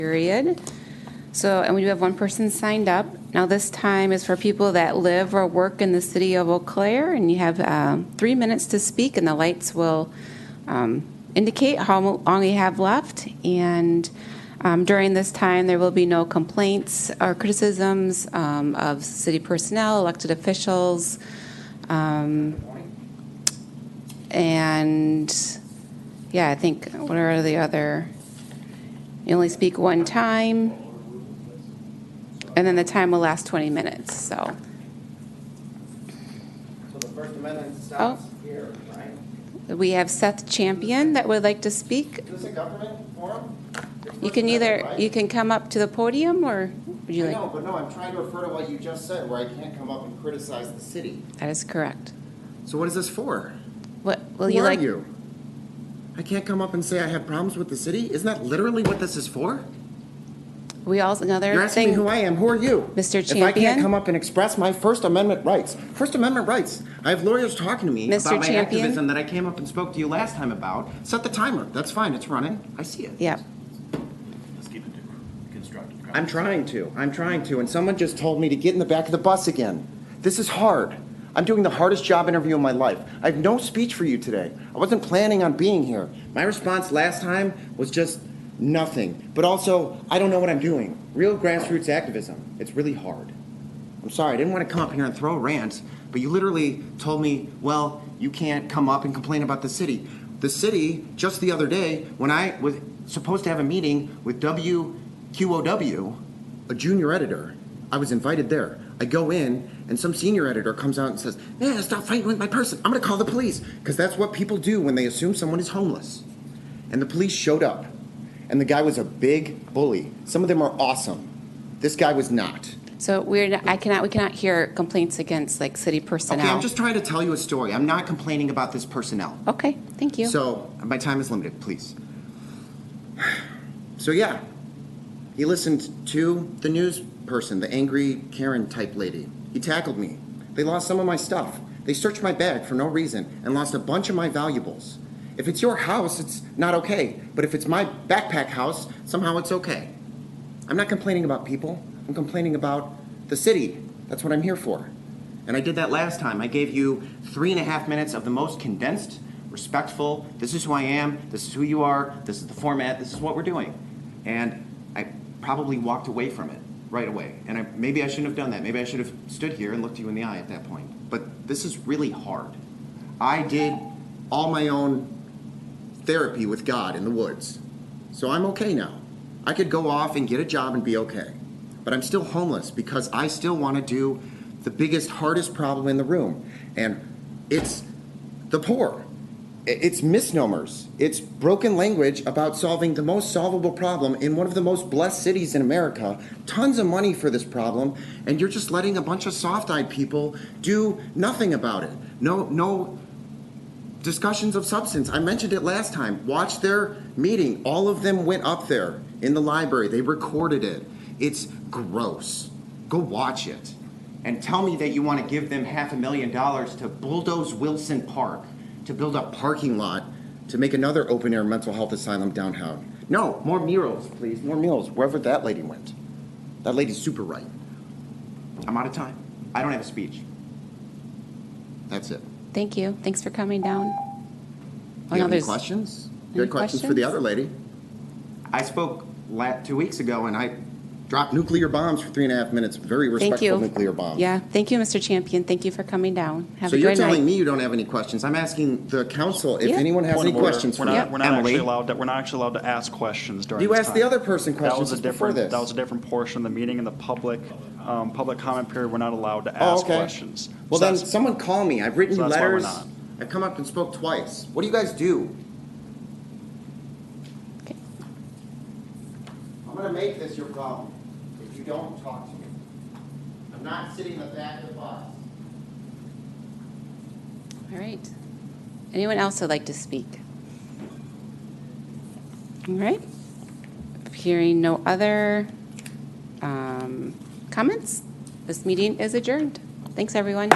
period. So, and we do have one person signed up. Now, this time is for people that live or work in the city of Eau Claire, and you have 3 minutes to speak, and the lights will indicate how long you have left. And during this time, there will be no complaints or criticisms of city personnel, elected officials, and yeah, I think, what are the other? You only speak one time, and then the time will last 20 minutes, so. So the First Amendment stops here, right? We have Seth Champion that would like to speak. Is this a government forum? You can you can come up to the podium, or would you I like? know, but no, I'm trying to refer to what you just said, where I can't come up and criticize the city. That is correct. So what is this for? What will Who you are like? you? I can't come up and say I have problems with the city? Isn't that literally what this is for? We also another You're asking thing. me who I am. Who are you? Mr. If I can't Champion? come up and express my First Amendment rights. First Amendment rights. I have lawyers talking to me Mr. about my Champion? activism that I came up and spoke to you last time about. Set the timer. That's fine. It's running. I see it. Yeah. Let's keep it constructive. I'm trying to. And someone just told me to get in the back of the bus again. This is hard. I'm doing the hardest job interview of my life. I have no speech for you today. I wasn't planning on being here. My response last time was just nothing. But also, I don't know what I'm doing. Real grassroots activism. It's really hard. I'm sorry, I didn't want to come up here and throw a rant, but you literally told me, well, you can't come up and complain about the city. The city, just the other day, when I was supposed to have a meeting with WQOW, a junior editor, I was invited there. I go in, and some senior editor comes out and says, man, stop fighting with my person. I'm going to call the police. Because that's what people do when they assume someone is homeless. And the police showed up. And the guy was a big bully. Some of them are awesome. This guy was not. So we cannot hear complaints against like city personnel. Okay, I'm just trying to tell you a story. I'm not complaining about this personnel. Okay, thank you. So, my time is limited, please. So, yeah, he listened to the news person, the angry Karen type lady. He tackled me. They lost some of my stuff. They searched my bag for no reason and lost a bunch of my valuables. If it's your house, it's not okay. But if it's my backpack house, somehow it's okay. I'm not complaining about people. I'm complaining about the city. That's what I'm here for. And I did that last time. I gave you 3.5 minutes of the most condensed, respectful, this is who I am, this is who you are, this is the format, this is what we're doing. And I probably walked away from it right away. And maybe I shouldn't have done that. Maybe I should have stood here and looked you in the eye at that point. But this is really hard. I did all my own therapy with God in the woods. So I'm okay now. I could go off and get a job and be okay. But I'm still homeless because I still want to do the biggest, hardest problem in the room. And it's the poor. It's misnomers. It's broken language about solving the most solvable problem in one of the most blessed cities in America. Tons of money for this problem, and you're just letting a bunch of soft-eyed people do nothing about it. No discussions of substance. I mentioned it last time. Watch their meeting. All of them went up there in the library. They recorded it. It's gross. Go watch it. And tell me that you want to give them $500,000 to bulldoze Wilson Park, to build a parking lot, to make another open-air mental health asylum downtown. No, more murals, please. More murals, wherever that lady went. That lady's super right. I'm out of time. I don't have a speech. That's it. Thank you. Thanks for coming down. Do you have any questions? You had questions for the other lady? I spoke 2 weeks ago, and I dropped nuclear bombs for 3.5 minutes. Very respectful nuclear bombs. Yeah, thank you, Mr. Champion. Thank you for coming down. Have So a you're good night. telling me you don't have any questions. I'm asking the council if Yeah. anyone has any questions for We're not Emily. we're not actually allowed to ask questions during You this asked time. the other person That was questions a before different. this. That was a different portion of the meeting. In the public comment period, we're not allowed to ask questions. Well, So then that's- someone call me. I've written So you that's why we're letters. not. I've come up and spoke twice. What do you guys do? Okay. I'm going to make this your problem if you don't talk to me. I'm not sitting in the back of the bus. All right. Anyone else would like to speak? All right. Hearing no other comments, this meeting is adjourned. Thanks, everyone.